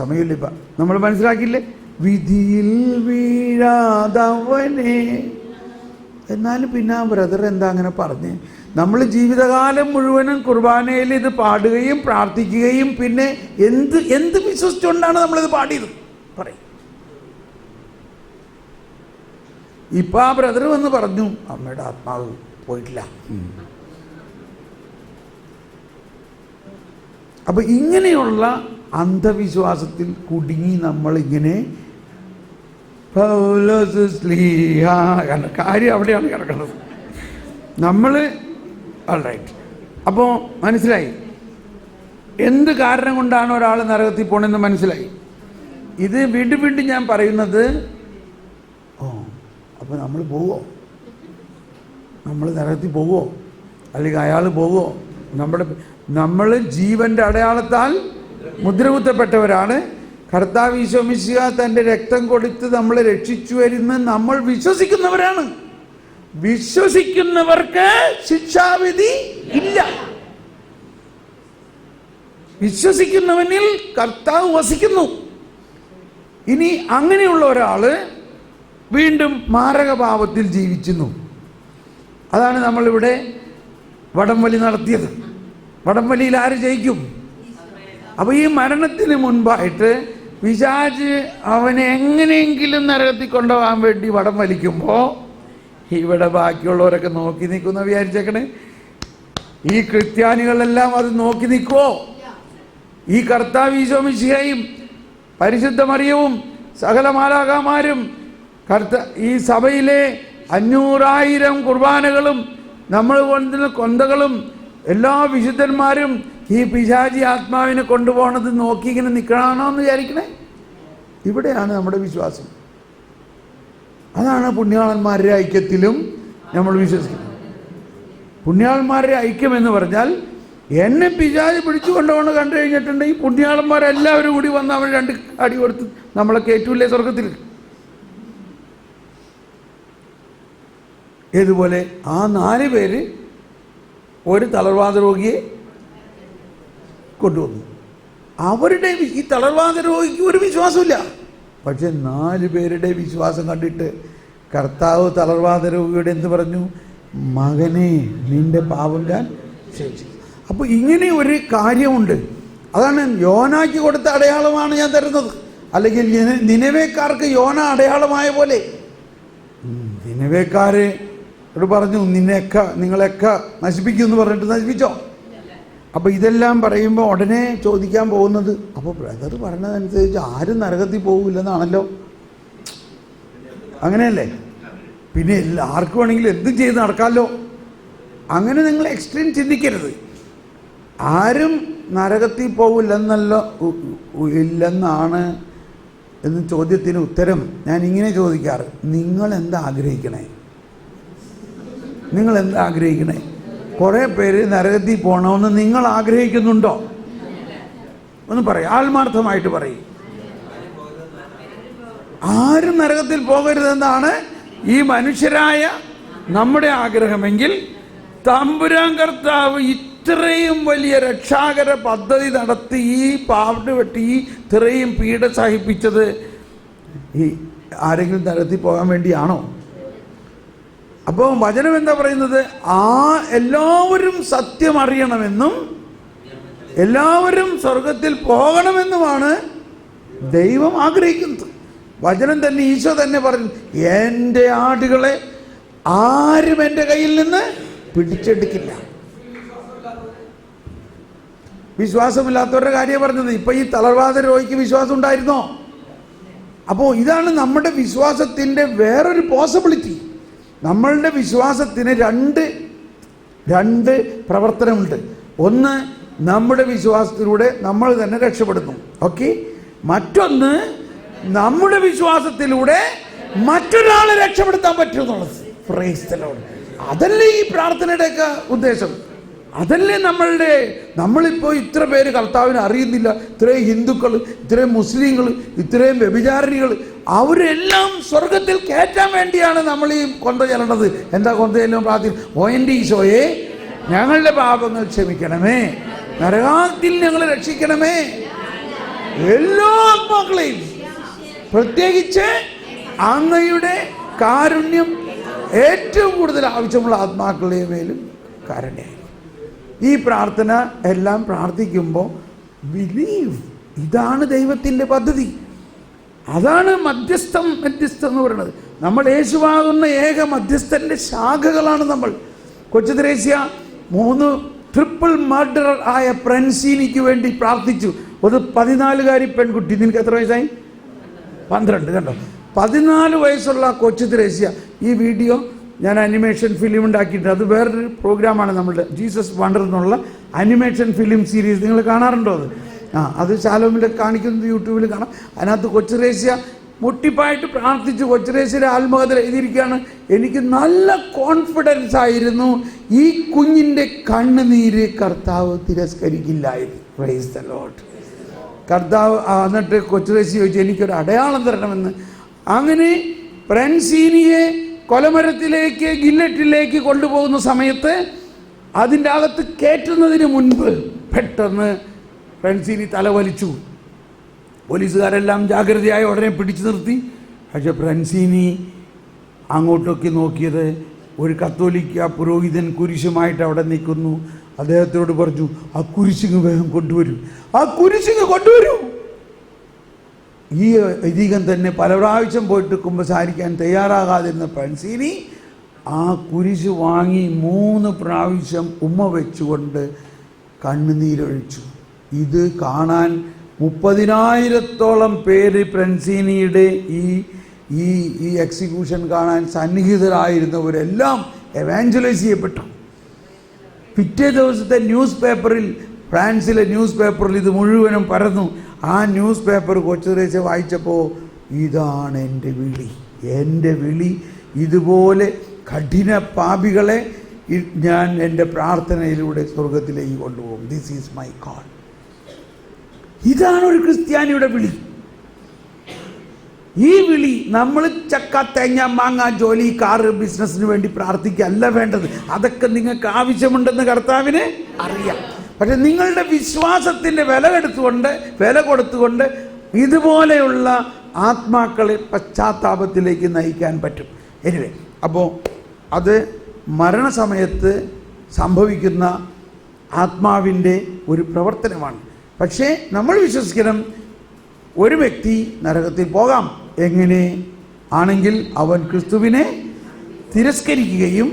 സമയമില്ല. ഇപ്പം നമ്മൾ മനസ്സിലാക്കിയില്ലേ, വിധിയിൽ വീഴാതവനെ. എന്നാലും പിന്നെ ആ ബ്രദർ എന്താ അങ്ങനെ പറഞ്ഞ്? നമ്മൾ ജീവിതകാലം മുഴുവനും കുർബാനയിൽ ഇത് പാടുകയും പ്രാർത്ഥിക്കുകയും പിന്നെ എന്ത് വിശ്വസിച്ചുകൊണ്ടാണ് നമ്മളിത് പാടിയത് പറയും. ഇപ്പം ആ ബ്രദർ വന്ന് പറഞ്ഞു അമ്മയുടെ ആത്മാവ് പോയിട്ടില്ല. അപ്പം ഇങ്ങനെയുള്ള അന്ധവിശ്വാസത്തിൽ കുടുങ്ങി നമ്മളിങ്ങനെ കാര്യം അവിടെയാണ് കിടക്കുന്നത് നമ്മൾ. ഓൾറൈറ്റ്, അപ്പോൾ മനസ്സിലായി എന്ത് കാരണം കൊണ്ടാണ് ഒരാൾ നരകത്തിൽ പോകണമെന്ന് മനസ്സിലായി. ഇത് വീണ്ടും വീണ്ടും ഞാൻ പറയുന്നത്, അപ്പോൾ നമ്മൾ പോവോ? നമ്മൾ നരകത്തിൽ പോവോ? അല്ലെങ്കിൽ അയാൾ പോവോ? നമ്മൾ ജീവൻ്റെ അടയാളത്താൽ മുദ്രകുത്തപ്പെട്ടവരാണ്. കർത്താവ് ഈശോ മിശിഹ തൻ്റെ രക്തം കൊടുത്ത് നമ്മളെ രക്ഷിച്ചു വരുന്ന നമ്മൾ വിശ്വസിക്കുന്നവരാണ്. വിശ്വസിക്കുന്നവർക്ക് ശിക്ഷാവിധി ഇല്ല. വിശ്വസിക്കുന്നവനിൽ കർത്താവ് വസിക്കുന്നു. ഇനി അങ്ങനെയുള്ള ഒരാള് വീണ്ടും മാരകഭാവത്തിൽ ജീവിക്കുന്നു. അതാണ് നമ്മളിവിടെ വടംവലി നടത്തിയത്. വടംവലിയിൽ ആര് ജയിക്കും? അപ്പോൾ ഈ മരണത്തിന് മുൻപായിട്ട് പിശാച് അവനെ എങ്ങനെയെങ്കിലും നരകത്തിൽ കൊണ്ടുപോകാൻ വേണ്ടി വടം വലിക്കുമ്പോൾ ഇവിടെ ബാക്കിയുള്ളവരൊക്കെ നോക്കി നിൽക്കുന്ന വിചാരിച്ചേക്കണേ. ഈ ക്രിസ്ത്യാനികളെല്ലാം അത് നോക്കി നിൽക്കുമോ? ഈ കർത്താവ് ഈശോ മിശിഹയും പരിശുദ്ധ മറിയവും സകല മാലാഖമാരും ഈ സഭയിലെ 500,000 കുർബാനകളും നമ്മൾ കൊണ്ടുവന്ന കൊന്തകളും എല്ലാ വിശുദ്ധന്മാരും ഈ പിശാചി ആത്മാവിനെ കൊണ്ടുപോകണത് നോക്കി ഇങ്ങനെ നിൽക്കണമെന്നോ എന്ന് വിചാരിക്കണേ? ഇവിടെയാണ് നമ്മുടെ വിശ്വാസം. അതാണ് പുണ്യാളന്മാരുടെ ഐക്യത്തിലും നമ്മൾ വിശ്വസിക്കുന്നത്. പുണ്യാളന്മാരുടെ ഐക്യം എന്ന് പറഞ്ഞാൽ എന്നെ പിശാചി പിടിച്ചു കൊണ്ടുപോകണം കണ്ടു കഴിഞ്ഞിട്ടുണ്ടെങ്കിൽ പുണ്യാളന്മാരെല്ലാവരും കൂടി വന്ന് അവൻ 2 അടി കൊടുത്ത് നമ്മളെ കയറ്റൂല്ലേ സ്വർഗത്തിൽ. ഇതുപോലെ ആ 4 പേര് ഒരു തളർവാദ രോഗിയെ കൊണ്ടുവന്നു. അവരുടെ ഈ തളർവാദ രോഗിക്ക് ഒരു വിശ്വാസമില്ല. പക്ഷെ 4 പേരുടെ വിശ്വാസം കണ്ടിട്ട് കർത്താവ് തളർവാദ രോഗിയോട് എന്ത് പറഞ്ഞു? മകനെ, നിന്റെ പാപം ഞാൻ ക്ഷമിച്ചു. അപ്പോൾ ഇങ്ങനെ ഒരു കാര്യമുണ്ട്. അതാണ് യോനായ്ക്ക് കൊടുത്ത അടയാളമാണ് ഞാൻ തരുന്നത്. അല്ലെങ്കിൽ നിനവേക്കാർക്ക് യോന അടയാളമായ പോലെ നിനവേക്കാര് പറഞ്ഞു നിങ്ങളെയൊക്കെ നശിപ്പിക്കുമെന്ന് പറഞ്ഞിട്ട് നശിപ്പിച്ചോ? അപ്പോൾ ഇതെല്ലാം പറയുമ്പോൾ ഉടനെ ചോദിക്കാൻ പോകുന്നത്, അപ്പോൾ ബ്രദർ പറഞ്ഞതനുസരിച്ച് ആരും നരകത്തിൽ പോകില്ലെന്നാണല്ലോ. അങ്ങനെയല്ലേ? പിന്നെ ആർക്കും വേണമെങ്കിലും എന്തും ചെയ്ത് നടക്കാമല്ലോ. അങ്ങനെ നിങ്ങൾ എക്സ്ട്രീം ചിന്തിക്കരുത്. ആരും നരകത്തിൽ ഇല്ലെന്നാണ് എന്ന ചോദ്യത്തിന് ഉത്തരം ഞാൻ ഇങ്ങനെ ചോദിക്കാറ്, നിങ്ങൾ എന്താ ആഗ്രഹിക്കണേ? നിങ്ങൾ എന്താ ആഗ്രഹിക്കണേ? കുറേ പേര് നരകത്തിൽ പോകണമെന്ന് നിങ്ങൾ ആഗ്രഹിക്കുന്നുണ്ടോ? ഒന്ന് പറയും, ആത്മാർത്ഥമായിട്ട് പറയും. ആരും നരകത്തിൽ പോകരുതെന്നാണ് ഈ മനുഷ്യരായ നമ്മുടെ ആഗ്രഹമെങ്കിൽ തമ്പുരാൻ കർത്താവ് ഇത്രയും വലിയ രക്ഷാകര പദ്ധതി നടത്തി ഈ പാവട്ട് വെട്ടി ഇത്രയും പീഡ സഹിപ്പിച്ചത് ഈ ആരെങ്കിലും നരകത്തിൽ പോകാൻ വേണ്ടിയാണോ? അപ്പോൾ വചനം എന്താ പറയുന്നത്? എല്ലാവരും സത്യം അറിയണമെന്നും എല്ലാവരും സ്വർഗത്തിൽ പോകണമെന്നുമാണ് ദൈവം ആഗ്രഹിക്കുന്നത്. വചനം തന്നെ, ഈശോ തന്നെ പറഞ്ഞു, എൻ്റെ ആടുകളെ ആരും എൻ്റെ കയ്യിൽ നിന്ന് പിടിച്ചെടുക്കില്ല. വിശ്വാസമില്ലാത്തവരുടെ കാര്യം പറഞ്ഞത്. ഇപ്പൊ ഈ തളർവാദ രോഗിക്ക് വിശ്വാസം ഉണ്ടായിരുന്നോ? അപ്പോൾ ഇതാണ് നമ്മുടെ വിശ്വാസത്തിൻ്റെ വേറൊരു പോസിബിലിറ്റി. നമ്മളുടെ വിശ്വാസത്തിന് രണ്ട് പ്രവർത്തനമുണ്ട്. ഒന്ന്, നമ്മുടെ വിശ്വാസത്തിലൂടെ നമ്മൾ തന്നെ രക്ഷപ്പെടുന്നു. ഓക്കെ. മറ്റൊന്ന്, നമ്മുടെ വിശ്വാസത്തിലൂടെ മറ്റൊരാളെ രക്ഷപ്പെടുത്താൻ പറ്റും എന്നുള്ളത്. Praise the Lord. അതല്ലേ ഈ പ്രാർത്ഥനയുടെയൊക്കെ ഉദ്ദേശം. അതല്ലേ നമ്മളിപ്പോൾ ഇത്ര പേര് കർത്താവിനെ അറിയുന്നില്ല. ഇത്രയും ഹിന്ദുക്കൾ, ഇത്രയും മുസ്ലിങ്ങൾ, ഇത്രയും വ്യഭിചാരിണികൾ, അവരെല്ലാം സ്വർഗത്തിൽ കയറ്റാൻ വേണ്ടിയാണ് നമ്മൾ ഈ കൊന്ത ചെല്ലണത്. എന്താ കൊന്ത ചെല്ലും? പ്രാർത്ഥന, ഓൻ്റെ ഈശോയെ ഞങ്ങളുടെ പാപങ്ങൾ ക്ഷമിക്കണമേ, നരകത്തിൽ ഞങ്ങളെ രക്ഷിക്കണമേ എല്ലാ ആത്മാക്കളെയും, പ്രത്യേകിച്ച് അങ്ങയുടെ കാരുണ്യം ഏറ്റവും കൂടുതൽ ആവശ്യമുള്ള ആത്മാക്കളുടെ മേലും കാരുണ്യം. ഈ പ്രാർത്ഥന എല്ലാം പ്രാർത്ഥിക്കുമ്പോൾ ബിലീവ്, ഇതാണ് ദൈവത്തിൻ്റെ പദ്ധതി. അതാണ് മധ്യസ്ഥം എന്ന് പറയുന്നത്. നമ്മൾ യേശുവാകുന്ന ഏക മധ്യസ്ഥൻ്റെ ശാഖകളാണ് നമ്മൾ. കൊച്ചു ത്രേസ്യ 3 ട്രിപ്പിൾ മർഡർ ആയ ഫ്രാൻസിനിക്ക് വേണ്ടി പ്രാർത്ഥിച്ചു. ഒരു 14-കാരി പെൺകുട്ടി. നിനക്ക് എത്ര വയസ്സായി? 12. കണ്ടോ, 14 വയസ്സുള്ള കൊച്ചു ത്രേസ്യ. ഈ വീഡിയോ ഞാൻ അനിമേഷൻ ഫിലിം ഉണ്ടാക്കിയിട്ട്, അത് വേറൊരു പ്രോഗ്രാമാണ് നമ്മളുടെ ജീസസ് വണ്ടർ എന്നുള്ള അനിമേഷൻ ഫിലിം സീരീസ്. നിങ്ങൾ കാണാറുണ്ടോ? അത് ശാലോമിൽ കാണിക്കുന്നത്, യൂട്യൂബിൽ കാണാം. അതിനകത്ത് കൊച്ചു ത്രേസ്യ മുട്ടിപ്പായിട്ട് പ്രാർത്ഥിച്ചു. കൊച്ചു ത്രേസ്യയുടെ ആത്മകഥ എഴുതിയിരിക്കുകയാണ്, എനിക്ക് നല്ല കോൺഫിഡൻസ് ആയിരുന്നു, ഈ കുഞ്ഞിൻ്റെ കണ്ണുനീര് കർത്താവ് തിരസ്കരിക്കില്ലായിരുന്നു. Praise the Lord. കർത്താവ് എന്നിട്ട് കൊച്ചു ത്രേസ്യ ചോദിച്ചു, എനിക്കൊരു അടയാളം തരണമെന്ന്. അങ്ങനെ ഫ്രാൻസിനിയെ കൊലമരത്തിലേക്ക്, ഗില്ലറ്റിലേക്ക് കൊണ്ടുപോകുന്ന സമയത്ത് അതിൻ്റെ അകത്ത് കയറ്റുന്നതിന് മുൻപ് പെട്ടെന്ന് ഫ്രാൻസിനി തലവലിച്ചു. പോലീസുകാരെല്ലാം ജാഗ്രതയായി ഉടനെ പിടിച്ചു നിർത്തി. പക്ഷെ ഫ്രാൻസിനി അങ്ങോട്ടൊക്കെ നോക്കിയത് ഒരു കത്തോലിക്ക പുരോഹിതൻ കുരിശുമായിട്ട് അവിടെ നിൽക്കുന്നു. അദ്ദേഹത്തോട് പറഞ്ഞു, ആ കുരിശിങ് വേഗം കൊണ്ടുവരൂ, ആ കുരിശിങ് കൊണ്ടുവരൂ. ഈ ഐതിഹ്യം തന്നെ പല പ്രാവശ്യം പോയിട്ട് കുമ്പസാരിക്കാൻ തയ്യാറാകാതിരുന്ന ഫ്രാൻസിനി ആ കുരിശ് വാങ്ങി 3 പ്രാവശ്യം ഉമ്മ വെച്ചുകൊണ്ട് കണ്ണുനീരൊഴിച്ചു. ഇത് കാണാൻ 30,000-ഓളം പേര് ഫ്രാൻസിനിയുടെ ഈ എക്സിക്യൂഷൻ കാണാൻ സന്നിഹിതരായിരുന്നവരെല്ലാം എവാഞ്ചലൈസ് ചെയ്യപ്പെട്ടു. പിറ്റേ ദിവസത്തെ ന്യൂസ് പേപ്പറിൽ, ഫ്രാൻസിലെ ന്യൂസ് പേപ്പറിൽ ഇത് മുഴുവനും പരന്നു. ആ ന്യൂസ് പേപ്പർ കൊച്ചു ത്രേസ്യ വായിച്ചപ്പോൾ, ഇതാണ് എൻ്റെ വിളി, ഇതുപോലെ കഠിന പാപികളെ ഞാൻ എൻ്റെ പ്രാർത്ഥനയിലൂടെ സ്വർഗത്തിലേക്ക് കൊണ്ടുപോകും. This is my call. ഇതാണ് ഒരു ക്രിസ്ത്യാനിയുടെ വിളി. ഈ വിളി നമ്മൾ ചക്ക, തേങ്ങ, മാങ്ങ, ജോലി, കാറ്, ബിസിനസ്സിന് വേണ്ടി പ്രാർത്ഥിക്കുകയല്ല വേണ്ടത്. അതൊക്കെ നിങ്ങൾക്ക് ആവശ്യമുണ്ടെന്ന് കർത്താവിന് അറിയാം. പക്ഷെ നിങ്ങളുടെ വിശ്വാസത്തിൻ്റെ വില കൊടുത്തുകൊണ്ട് ഇതുപോലെയുള്ള ആത്മാക്കളെ പശ്ചാത്താപത്തിലേക്ക് നയിക്കാൻ പറ്റും. എനിവേ, അപ്പോൾ അത് മരണസമയത്ത് സംഭവിക്കുന്ന ആത്മാവിൻ്റെ ഒരു പ്രവർത്തനമാണ്. പക്ഷേ നമ്മൾ വിശ്വസിക്കണം, ഒരു വ്യക്തി നരകത്തിൽ പോകാം. എങ്ങനെ ആണെങ്കിൽ അവൻ ക്രിസ്തുവിനെ തിരസ്കരിക്കുകയും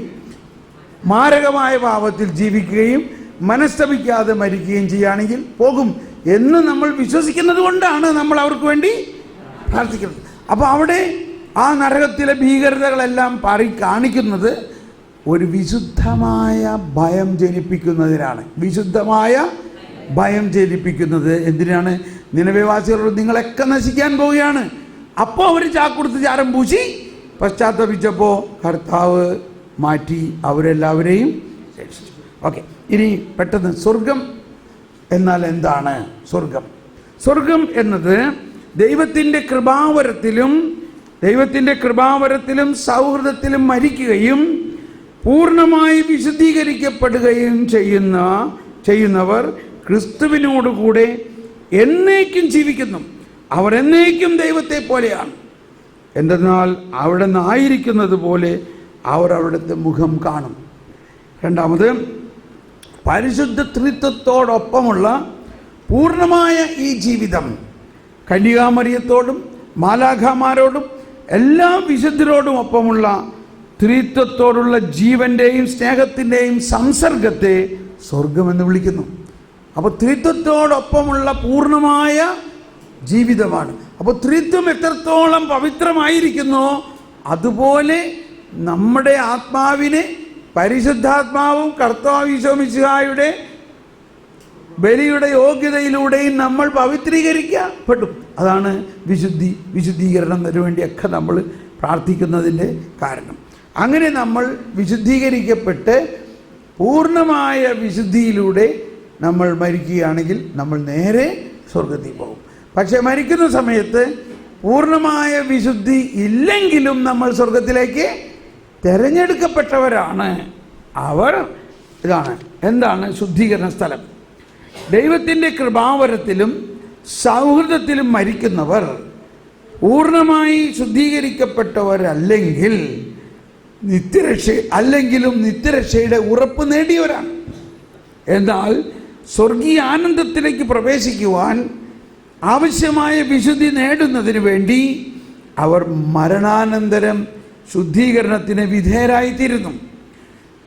മാരകമായ പാപത്തിൽ ജീവിക്കുകയും മനസ്തപിക്കാതെ മരിക്കുകയും ചെയ്യുകയാണെങ്കിൽ പോകും എന്ന് നമ്മൾ വിശ്വസിക്കുന്നത് കൊണ്ടാണ് നമ്മൾ അവർക്ക് വേണ്ടി പ്രാർത്ഥിക്കുന്നത്. അപ്പോൾ അവിടെ ആ നരകത്തിലെ ഭീകരതകളെല്ലാം കാണിക്കുന്നത് ഒരു വിശുദ്ധമായ ഭയം ജനിപ്പിക്കുന്നതിനാണ്. വിശുദ്ധമായ ഭയം ജനിപ്പിക്കുന്നത് എന്തിനാണ്? നിനവേവാസികളോട് നിങ്ങളൊക്കെ നശിക്കാൻ പോവുകയാണ്. അപ്പോൾ അവർ ചാക്കൊടുത്ത് ചാരം പൂശി പശ്ചാത്തപിച്ചപ്പോൾ കർത്താവ് മാറ്റി അവരെല്ലാവരെയും രക്ഷിച്ചു. ഓക്കെ, ഇനി പെട്ടെന്ന് സ്വർഗം എന്നാൽ എന്താണ്? സ്വർഗം എന്നത് ദൈവത്തിൻ്റെ കൃപാവരത്തിലും സൗഹൃദത്തിലും മരിക്കുകയും പൂർണ്ണമായി വിശുദ്ധീകരിക്കപ്പെടുകയും ചെയ്യുന്നവർ ക്രിസ്തുവിനോടുകൂടെ എന്നേക്കും ജീവിക്കുന്നു. അവർ എന്നേക്കും ദൈവത്തെ പോലെയാണ്. എന്തെന്നാൽ അവിടെ നിന്ന് ആയിരിക്കുന്നത് പോലെ അവർ അവിടുത്തെ മുഖം കാണും. രണ്ടാമത്, പരിശുദ്ധ ത്രിത്വത്തോടൊപ്പമുള്ള പൂർണ്ണമായ ഈ ജീവിതം കന്യകാമറിയത്തോടും മാലാഖമാരോടും എല്ലാ വിശുദ്ധരോടും ഒപ്പമുള്ള ത്രിത്വത്തോടുള്ള ജീവൻ്റെയും സ്നേഹത്തിൻ്റെയും സംസർഗത്തെ സ്വർഗമെന്ന് വിളിക്കുന്നു. അപ്പോൾ ത്രിത്വത്തോടൊപ്പമുള്ള പൂർണ്ണമായ ജീവിതമാണ്. അപ്പോൾ ത്രിത്വം എത്രത്തോളം പവിത്രമായിരിക്കുന്നോ അതുപോലെ നമ്മുടെ ആത്മാവിനെ പരിശുദ്ധാത്മാവും കർത്താവ് ഈശോ മിശിഹായുടെ ബലിയുടെ യോഗ്യതയിലൂടെയും നമ്മൾ പവിത്രീകരിക്കപ്പെടും. അതാണ് വിശുദ്ധീകരണത്തിന് വേണ്ടിയൊക്കെ നമ്മൾ പ്രാർത്ഥിക്കുന്നതിൻ്റെ കാരണം. അങ്ങനെ നമ്മൾ വിശുദ്ധീകരിക്കപ്പെട്ട് പൂർണ്ണമായ വിശുദ്ധിയിലൂടെ നമ്മൾ മരിക്കുകയാണെങ്കിൽ നമ്മൾ നേരെ സ്വർഗത്തിൽ പോകും. പക്ഷെ മരിക്കുന്ന സമയത്ത് പൂർണ്ണമായ വിശുദ്ധി ഇല്ലെങ്കിലും നമ്മൾ സ്വർഗത്തിലേക്ക് തിരഞ്ഞെടുക്കപ്പെട്ടവരാണ്. അവർ എന്താണ് ശുദ്ധീകരണ സ്ഥലം. ദൈവത്തിൻ്റെ കൃപാവരത്തിലും സൗഹൃദത്തിലും മരിക്കുന്നവർ പൂർണ്ണമായി ശുദ്ധീകരിക്കപ്പെട്ടവരല്ലെങ്കിൽ നിത്യരക്ഷയുടെ ഉറപ്പ് നേടിയവരാണ്. എന്നാൽ സ്വർഗീയ ആനന്ദത്തിലേക്ക് പ്രവേശിക്കുവാൻ ആവശ്യമായ വിശുദ്ധി നേടുന്നതിന് വേണ്ടി അവർ മരണാനന്തരം ശുദ്ധീകരണത്തിന് വിധേയരായിത്തീരുന്നു.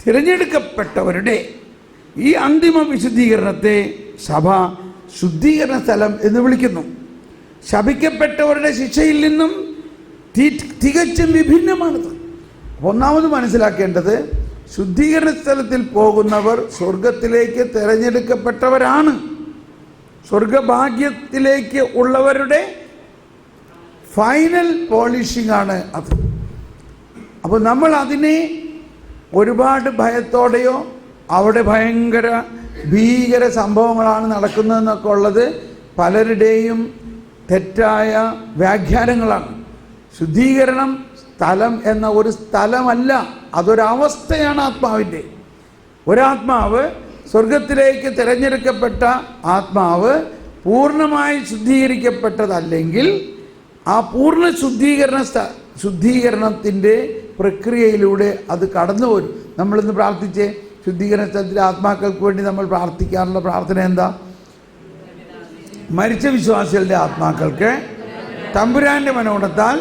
തിരഞ്ഞെടുക്കപ്പെട്ടവരുടെ ഈ അന്തിമ വിശുദ്ധീകരണത്തെ സഭ ശുദ്ധീകരണ സ്ഥലം എന്ന് വിളിക്കുന്നു. ശപിക്കപ്പെട്ടവരുടെ ശിക്ഷയിൽ നിന്നും തികച്ചും വിഭിന്നമാണിത്. ഒന്നാമത് മനസ്സിലാക്കേണ്ടത്, ശുദ്ധീകരണ സ്ഥലത്തിൽ പോകുന്നവർ സ്വർഗത്തിലേക്ക് തിരഞ്ഞെടുക്കപ്പെട്ടവരാണ്. സ്വർഗഭാഗ്യത്തിലേക്ക് ഉള്ളവരുടെ ഫൈനൽ പോളിഷിംഗ് ആണ് അത്. അപ്പോൾ നമ്മൾ അതിനെ ഒരുപാട് ഭയത്തോടെയോ അവിടെ ഭീകര സംഭവങ്ങളാണ് നടക്കുന്നതെന്നൊക്കെ ഉള്ളത് പലരുടെയും തെറ്റായ വ്യാഖ്യാനങ്ങളാണ്. ശുദ്ധീകരണം സ്ഥലം എന്ന ഒരു സ്ഥലമല്ല, അതൊരവസ്ഥയാണ് ആത്മാവിൻ്റെ. ഒരാത്മാവ് സ്വർഗത്തിലേക്ക് തിരഞ്ഞെടുക്കപ്പെട്ട ആത്മാവ് പൂർണ്ണമായി ശുദ്ധീകരിക്കപ്പെട്ടതല്ലെങ്കിൽ ആ പൂർണ്ണ ശുദ്ധീകരണത്തിൻ്റെ പ്രക്രിയയിലൂടെ അത് കടന്നു വരും. നമ്മളിന്ന് പ്രാർത്ഥിച്ച് ശുദ്ധീകരണ സ്ഥലത്തിലെ ആത്മാക്കൾക്ക് വേണ്ടി നമ്മൾ പ്രാർത്ഥിക്കാറുള്ള പ്രാർത്ഥന എന്താ? മരിച്ച വിശ്വാസികളുടെ ആത്മാക്കൾക്ക് തമ്പുരാൻ്റെ മനോണത്താൽ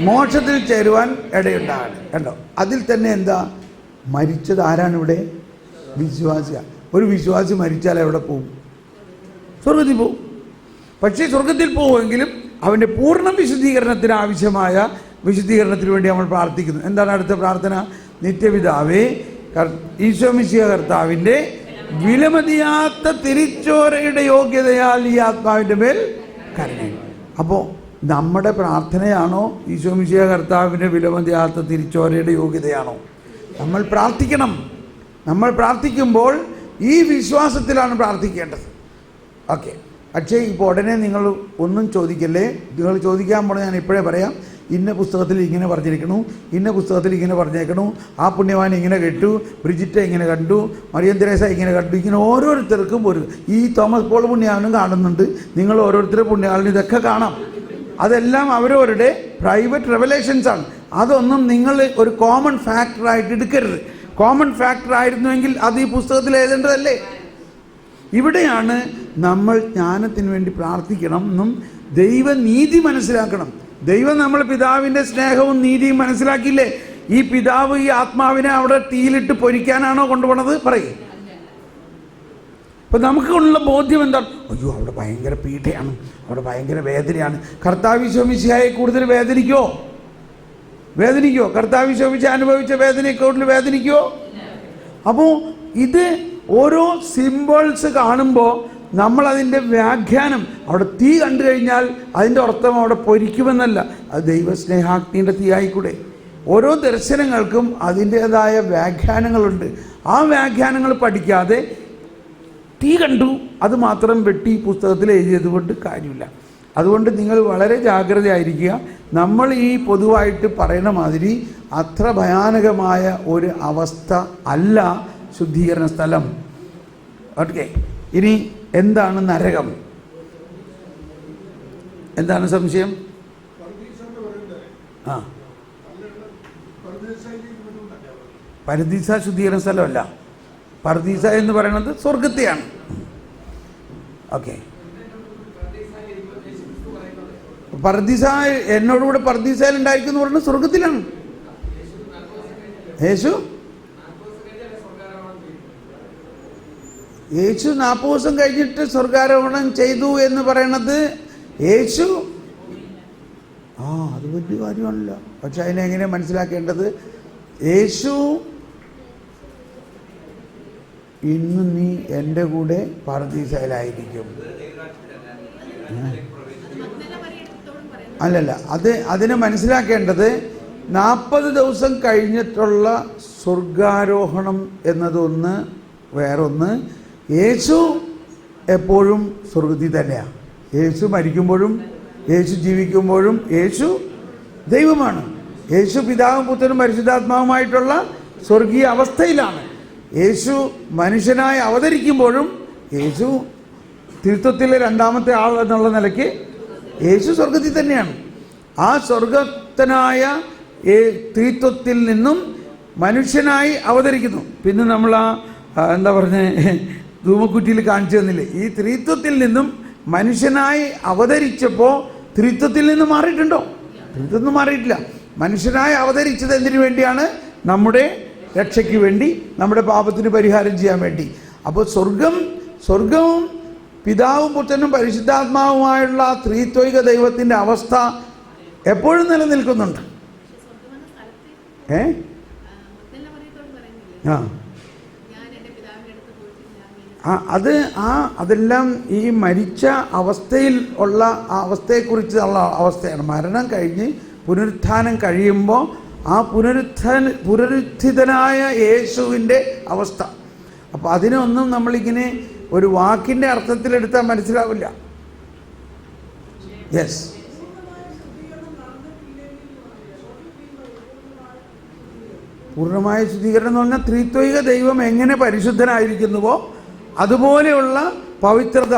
മോക്ഷത്തിൽ ചേരുവാൻ ഇടയുണ്ടാകണം. കണ്ടോ, അതിൽ തന്നെ എന്താ? മരിച്ചത് ആരാണ് ഇവിടെ? വിശ്വാസിയാണ്. ഒരു വിശ്വാസി മരിച്ചാൽ എവിടെ പോകും? സ്വർഗത്തിൽ പോകും. പക്ഷേ സ്വർഗത്തിൽ പോകുമെങ്കിലും അവൻ്റെ പൂർണ്ണ വിശുദ്ധീകരണത്തിന് ആവശ്യമായ വിശുദ്ധീകരണത്തിന് വേണ്ടി നമ്മൾ പ്രാർത്ഥിക്കുന്നു. എന്താണ് അടുത്ത പ്രാർത്ഥന? നിത്യപിതാവേ, ഈശോ മിശിഹ കർത്താവിൻ്റെ വിലമതിയാത്ത തിരിച്ചോരയുടെ യോഗ്യതയാൽ ഈ ആത്മാവിൻ്റെ മേൽ കരുണയും. അപ്പോൾ നമ്മുടെ പ്രാർത്ഥനയാണോ ഈശോ മിശിഹ കർത്താവിൻ്റെ വിലമതിയാത്ത തിരിച്ചോരയുടെ യോഗ്യതയാണോ? നമ്മൾ പ്രാർത്ഥിക്കണം. നമ്മൾ പ്രാർത്ഥിക്കുമ്പോൾ ഈ വിശ്വാസത്തിലാണ് പ്രാർത്ഥിക്കേണ്ടത്. ഓക്കെ. പക്ഷേ ഇപ്പോൾ ഉടനെ നിങ്ങൾ ഒന്നും ചോദിക്കല്ലേ. നിങ്ങൾ ചോദിക്കാൻ പോണത് ഞാൻ ഇപ്പോഴേ പറയാം. ഇന്ന പുസ്തകത്തിൽ ഇങ്ങനെ പറഞ്ഞിരിക്കണു, ഇന്ന പുസ്തകത്തിൽ ഇങ്ങനെ പറഞ്ഞേക്കണു, ആ പുണ്യവാൻ ഇങ്ങനെ കേട്ടു, ബ്രിജിറ്റ ഇങ്ങനെ കണ്ടു, മറിയം തെരേസ ഇങ്ങനെ കണ്ടു. ഇങ്ങനെ ഓരോരുത്തർക്കും ഈ തോമസ് പോൾ പുണ്യാവനും കാണുന്നുണ്ട്. നിങ്ങൾ ഓരോരുത്തരുടെ പുണ്യാവനും ഇതൊക്കെ കാണാം. അതെല്ലാം അവരവരുടെ പ്രൈവറ്റ് റെവലേഷൻസ് ആണ്. അതൊന്നും നിങ്ങൾ ഒരു കോമൺ ഫാക്ടറായിട്ട് എടുക്കരുത്. കോമൺ ഫാക്ടർ ആയിരുന്നുവെങ്കിൽ അത് ഈ പുസ്തകത്തിൽ എഴുതേണ്ടതല്ലേ? ഇവിടെയാണ് നമ്മൾ ജ്ഞാനത്തിന് വേണ്ടി പ്രാർത്ഥിക്കണം എന്നും ദൈവനീതി മനസ്സിലാക്കണം. ദൈവം നമ്മൾ പിതാവിൻ്റെ സ്നേഹവും നീതിയും മനസ്സിലാക്കിയില്ലേ? ഈ പിതാവ് ഈ ആത്മാവിനെ അവിടെ തീയിലിട്ട് പൊരിക്കാനാണോ കൊണ്ടുപോണത്? പറയും. അപ്പം നമുക്കുള്ള ബോധ്യം എന്താണ്? അയ്യോ, അവിടെ ഭയങ്കര പീഡയാണ്, അവിടെ ഭയങ്കര വേദനയാണ്. കർത്താവ് ഈശോ മിശിഹായെ കൂടുതൽ വേദനിക്കോ? കർത്താവ് ഈശോ മിശിഹ അനുഭവിച്ച വേദനയെ കൂടുതൽ വേദനിക്കോ? അപ്പോൾ ഇത് ഓരോ സിംബോൾസ് കാണുമ്പോൾ നമ്മളതിൻ്റെ വ്യാഖ്യാനം, അവിടെ തീ കണ്ടു കഴിഞ്ഞാൽ അതിൻ്റെ അർത്ഥം അവിടെ പൊരിക്കുമെന്നല്ല, അത് ദൈവസ്നേഹാഗ്നിയുടെ തീ ആയിക്കൂടെ? ഓരോ ദർശനങ്ങൾക്കും അതിൻ്റേതായ വ്യാഖ്യാനങ്ങളുണ്ട്. ആ വ്യാഖ്യാനങ്ങൾ പഠിക്കാതെ തീ കണ്ടു അത് മാത്രം വെട്ടി പുസ്തകത്തിൽ എഴുതിയത് കൊണ്ട് കാര്യമില്ല. അതുകൊണ്ട് നിങ്ങൾ വളരെ ജാഗ്രതയായിരിക്കുക. നമ്മൾ ഈ പൊതുവായിട്ട് പറയുന്ന മാതിരി അത്ര ഭയാനകമായ ഒരു അവസ്ഥ അല്ല ശുദ്ധീകരണ സ്ഥലം. ഓക്കെ. ഇനി എന്താണ് നരകം? എന്താണ് സംശയം? പരദീസ ശുദ്ധീകരണ സ്ഥലമല്ല. പർദീസ എന്ന് പറയുന്നത് സ്വർഗത്തെയാണ്. ഓക്കെ. പർദീസ എന്നോടുകൂടെ പർദീസയിൽ ഉണ്ടായിരിക്കും എന്ന് പറയുന്നത് സ്വർഗത്തിലാണ്. യേശു 40 ദിവസം കഴിഞ്ഞിട്ട് സ്വർഗാരോഹണം ചെയ്തു എന്ന് പറയണത് യേശു അത് വലിയ കാര്യമാണല്ലോ. പക്ഷെ അതിനെങ്ങനെ മനസ്സിലാക്കേണ്ടത്? യേശു ഇന്ന് നീ എൻ്റെ കൂടെ പർദീസയിലായിരിക്കും. അല്ലല്ല, അതിനെ മനസ്സിലാക്കേണ്ടത് 40 ദിവസം കഴിഞ്ഞിട്ടുള്ള സ്വർഗാരോഹണം എന്നതൊന്ന്, വേറൊന്ന്. യേശു എപ്പോഴും സ്വർഗത്തിൽ തന്നെയാണ്. യേശു മരിക്കുമ്പോഴും യേശു ജീവിക്കുമ്പോഴും യേശു ദൈവമാണ്. യേശു പിതാവും പുത്രനും പരിശുദ്ധാത്മാവുമായിട്ടുള്ള സ്വർഗീയ അവസ്ഥയിലാണ്. യേശു മനുഷ്യനായി അവതരിക്കുമ്പോഴും യേശു ത്രിത്വത്തിലെ രണ്ടാമത്തെ ആൾ എന്നുള്ള നിലയ്ക്ക് യേശു സ്വർഗത്തിൽ തന്നെയാണ്. ആ സ്വർഗസ്ഥനായ ത്രിത്വത്തിൽ നിന്നും മനുഷ്യനായി അവതരിക്കുന്നു. പിന്നെ നമ്മൾ എന്താ പറഞ്ഞ ധൂമക്കുറ്റിയിൽ കാണിച്ചു തന്നില്ലേ, ഈ ത്രിത്വത്തിൽ നിന്നും മനുഷ്യനായി അവതരിച്ചപ്പോൾ ത്രിത്വത്തിൽ നിന്ന് മാറിയിട്ടുണ്ടോ? ത്രിത്വത്തിൽ മാറിയിട്ടില്ല. മനുഷ്യനായി അവതരിച്ചത് എന്തിനു വേണ്ടിയാണ്? നമ്മുടെ രക്ഷയ്ക്ക് വേണ്ടി, നമ്മുടെ പാപത്തിന് പരിഹാരം ചെയ്യാൻ വേണ്ടി. അപ്പോൾ സ്വർഗവും പിതാവും പുത്രനും പരിശുദ്ധാത്മാവുമായുള്ള ത്രിത്വൈക ദൈവത്തിൻ്റെ അവസ്ഥ എപ്പോഴും നിലനിൽക്കുന്നുണ്ട്. അതെല്ലാം ഈ മരിച്ച അവസ്ഥയിൽ ഉള്ള അവസ്ഥയെക്കുറിച്ചുള്ള അവസ്ഥയാണ്. മരണം കഴിഞ്ഞ് പുനരുത്ഥാനം കഴിയുമ്പോൾ ആ പുനരുത്ഥിതനായ യേശുവിൻ്റെ അവസ്ഥ. അപ്പോൾ അതിനൊന്നും നമ്മളിങ്ങനെ ഒരു വാക്കിൻ്റെ അർത്ഥത്തിലെടുത്താൽ മനസ്സിലാവില്ല. യെസ്, പൂർണ്ണമായ ശുദ്ധീകരണം എന്ന് പറഞ്ഞാൽ ത്രിത്വൈക ദൈവം എങ്ങനെ പരിശുദ്ധനായിരിക്കുന്നുവോ അതുപോലെയുള്ള പവിത്രത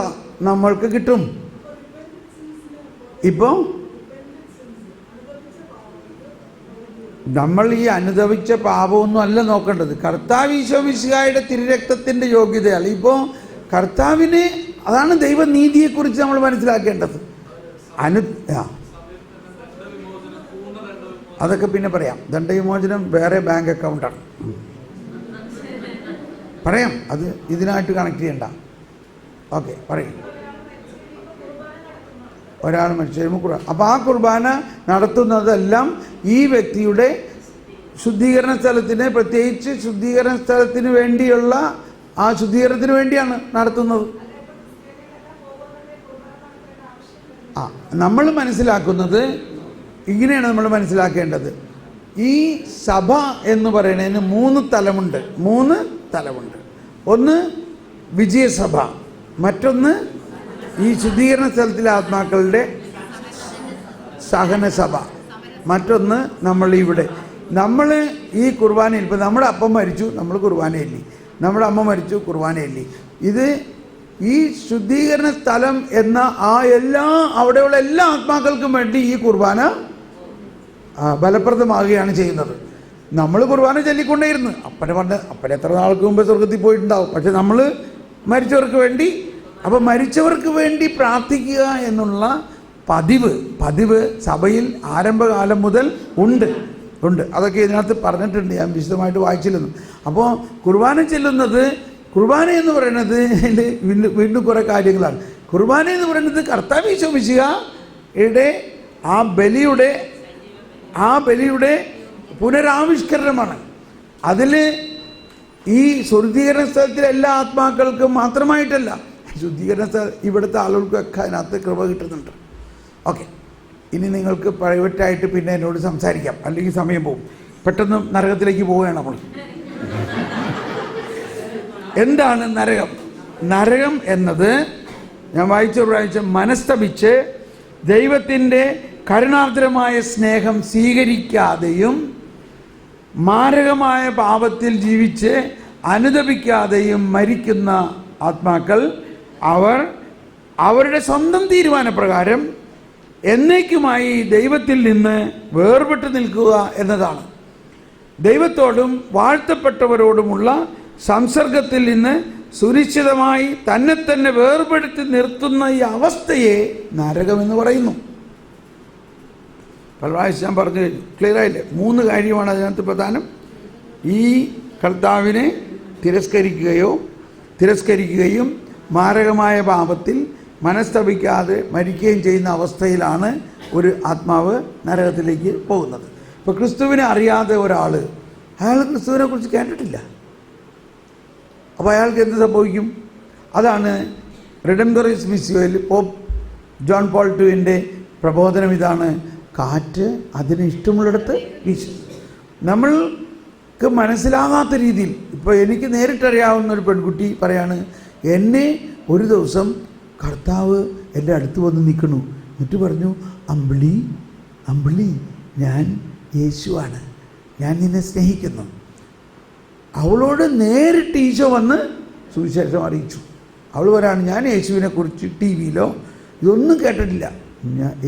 നമ്മൾക്ക് കിട്ടും. ഇപ്പോൾ നമ്മൾ ഈ അനുഭവിച്ച പാപമൊന്നും അല്ല നോക്കേണ്ടത്, കർത്താവ് ഈശോ മിശിഹായുടെ തിരുരക്തത്തിൻ്റെ യോഗ്യതയാണ്. ഇപ്പോൾ കർത്താവിന് അതാണ് ദൈവനീതിയെക്കുറിച്ച് നമ്മൾ മനസ്സിലാക്കേണ്ടത്. അതൊക്കെ പിന്നെ പറയാം. ദണ്ഡവിമോചനം വേറെ ബാങ്ക് അക്കൗണ്ടാണ്, പറയാം. അത് ഇതിനായിട്ട് കണക്ട് ചെയ്യണ്ട. ഓക്കെ, പറയും. ഒരാൾ മനുഷ്യരും കുർബാന. അപ്പോൾ ആ കുർബാന നടത്തുന്നതെല്ലാം ഈ വ്യക്തിയുടെ ശുദ്ധീകരണ സ്ഥലത്തിന്, പ്രത്യേകിച്ച് ശുദ്ധീകരണ സ്ഥലത്തിന് വേണ്ടിയുള്ള ആ ശുദ്ധീകരണത്തിന് വേണ്ടിയാണ് നടത്തുന്നത്. നമ്മൾ മനസ്സിലാക്കുന്നത് ഇങ്ങനെയാണ് നമ്മൾ മനസ്സിലാക്കേണ്ടത്. ഈ സഭ എന്ന് പറയുന്നതിന് മൂന്ന് തലമുണ്ട്. ഒന്ന് വിജയസഭ, മറ്റൊന്ന് ഈ ശുദ്ധീകരണ സ്ഥലത്തിലെ ആത്മാക്കളുടെ സഹനസഭ, മറ്റൊന്ന് നമ്മൾ ഈ കുർബാനയിൽ ഇപ്പോൾ നമ്മുടെ അപ്പം മരിച്ചു, നമ്മൾ കുർബാനയില്ലേ, നമ്മുടെ അമ്മ മരിച്ചു, കുർബാനയില്ലേ. ഇത് ഈ ശുദ്ധീകരണ സ്ഥലം എന്ന അവിടെയുള്ള എല്ലാ ആത്മാക്കൾക്കും വേണ്ടി ഈ കുർബാന ഫലപ്രദമാകുകയാണ് ചെയ്യുന്നത്. നമ്മൾ കുർബാന ചൊല്ലിക്കൊണ്ടേയിരുന്നു. അപ്പൻ എത്ര നാൾക്ക് മുമ്പ് സ്വർഗത്തിൽ പോയിട്ടുണ്ടാവും. പക്ഷെ നമ്മൾ മരിച്ചവർക്ക് വേണ്ടി, അപ്പോൾ മരിച്ചവർക്ക് വേണ്ടി പ്രാർത്ഥിക്കുക എന്നുള്ള പതിവ് സഭയിൽ ആരംഭകാലം മുതൽ ഉണ്ട്. അതൊക്കെ ഇതിനകത്ത് പറഞ്ഞിട്ടുണ്ട്, ഞാൻ വിശദമായിട്ട് വായിച്ചില്ലെന്നും. അപ്പോൾ കുർബാന ചെല്ലുന്നത്, കുർബാന എന്ന് പറയുന്നത് വീണ്ടും കുറേ കാര്യങ്ങളാണ്. കുർബാന എന്ന് പറയുന്നത് കർത്താവ് ഈശോ മിശിഹായുടെ ആ ബലിയുടെ പുനരാവിഷ്കരണമാണ്. അതിൽ ഈ ശുദ്ധീകരണ സ്ഥലത്തിലെ എല്ലാ ആത്മാക്കൾക്കും മാത്രമായിട്ടല്ല, ശുദ്ധീകരണ സ്ഥലം ഇവിടുത്തെ ആളുകൾക്കൊക്കെ അതിനകത്ത് കൃപ കിട്ടുന്നുണ്ട്. ഓക്കെ, ഇനി നിങ്ങൾക്ക് പ്രൈവറ്റായിട്ട് പിന്നെ എന്നോട് സംസാരിക്കാം, അല്ലെങ്കിൽ സമയം പോകും. പെട്ടെന്ന് നരകത്തിലേക്ക് പോവുകയാണ് നമ്മൾ. എന്താണ് നരകം? നരകം എന്നത് ഞാൻ വായിച്ച പ്രാവശ്യം മനസ്തപിച്ച് ദൈവത്തിൻ്റെ കരുണാർദ്രമായ സ്നേഹം സ്വീകരിക്കാതെയും മാരകമായ പാപത്തിൽ ജീവിച്ച് അനുതപിക്കാതെയും മരിക്കുന്ന ആത്മാക്കൾ അവരുടെ സ്വന്തം തീരുമാനപ്രകാരം എന്നേക്കുമായി ദൈവത്തിൽ നിന്ന് വേർപെട്ട് നിൽക്കുക എന്നതാണ്. ദൈവത്തോടും വാഴ്ത്തപ്പെട്ടവരോടുമുള്ള സംസർഗത്തിൽ നിന്ന് സുനിശ്ചിതമായി തന്നെ വേർപെടുത്തി നിർത്തുന്ന ഈ അവസ്ഥയെ നരകമെന്ന് പറയുന്നു. പല പ്രാവശ്യം ഞാൻ പറഞ്ഞു കഴിഞ്ഞു, ക്ലിയർ ആയില്ലേ? 3 കാര്യമാണ് അതിനകത്ത് പ്രധാനം. ഈ കർത്താവിനെ തിരസ്കരിക്കുകയും മാരകമായ പാപത്തിൽ മനസ്തപിക്കാതെ മരിക്കുകയും ചെയ്യുന്ന അവസ്ഥയിലാണ് ഒരു ആത്മാവ് നരകത്തിലേക്ക് പോകുന്നത്. ഇപ്പോൾ ക്രിസ്തുവിനെ അറിയാതെ അയാൾ ക്രിസ്തുവിനെ കുറിച്ച് കേട്ടിട്ടില്ല. അപ്പോൾ അയാൾക്ക് എന്ത് സംഭവിക്കും? അതാണ് റിഡംറ്റോറിയസ് മിസ്സിയോയിൽ പോപ്പ് ജോൺ പോൾ II പ്രബോധനം ഇതാണ്: കാറ്റ് അതിന് ഇഷ്ടമുള്ളിടത്ത് വീശും. നമ്മൾക്ക് മനസ്സിലാകാത്ത രീതിയിൽ, ഇപ്പോൾ എനിക്ക് നേരിട്ടറിയാവുന്ന ഒരു പെൺകുട്ടി പറയാണ്, എന്നെ ഒരു ദിവസം കർത്താവ് എൻ്റെ അടുത്ത് വന്ന് നിൽക്കണു, എന്നിട്ട് പറഞ്ഞു, അമ്പിളി ഞാൻ യേശുവാണ്, ഞാൻ നിന്നെ സ്നേഹിക്കുന്നു. അവളോട് നേരിട്ട് ഈശോ വന്ന് സുവിശേഷം അറിയിച്ചു. അവൾ പറയാണ്, ഞാൻ യേശുവിനെ കുറിച്ച് ടി വിയിലോ ഇതൊന്നും കേട്ടിട്ടില്ല,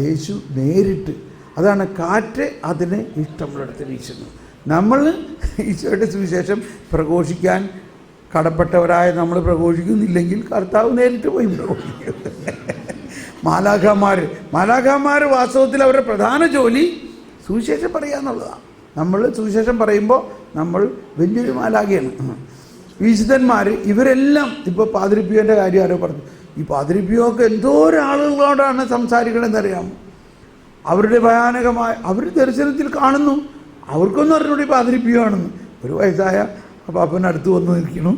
യേശു നേരിട്ട്, അതാണ് കാറ്റ് അതിന് ഇഷ്ടമുള്ളിടത്ത് വീശുന്നു. നമ്മൾ ഈശോയുടെ സുവിശേഷം പ്രഘോഷിക്കാൻ കടപ്പെട്ടവരായ നമ്മൾ പ്രഘോഷിക്കുന്നില്ലെങ്കിൽ കർത്താവ് നേരിട്ട് പോയി പ്രഘോഷിക്കും. മാലാഖമാർ വാസ്തവത്തിൽ അവരുടെ പ്രധാന ജോലി സുവിശേഷം പറയുക എന്നുള്ളതാണ്. നമ്മൾ സുവിശേഷം പറയുമ്പോൾ നമ്മൾ വലിയൊരു മാലാഖയാണ്. വിശുദ്ധന്മാർ ഇവരെല്ലാം, ഇപ്പോൾ പാതിരിപ്പിയോൻ്റെ കാര്യം ആരോ പറഞ്ഞു, ഈ പാതിരിപ്പിയൊക്കെ എന്തോരാളുകളോടാണ് സംസാരിക്കണമെന്നറിയാമോ? അവരുടെ ഭയാനകമായ, അവർ ദർശനത്തിൽ കാണുന്നു, അവർക്കൊന്നും അറിഞ്ഞൂടി പാതിരിപ്പിയാണെന്ന്. ഒരു വയസ്സായ പാപ്പനടുത്ത് വന്ന് നിൽക്കണം.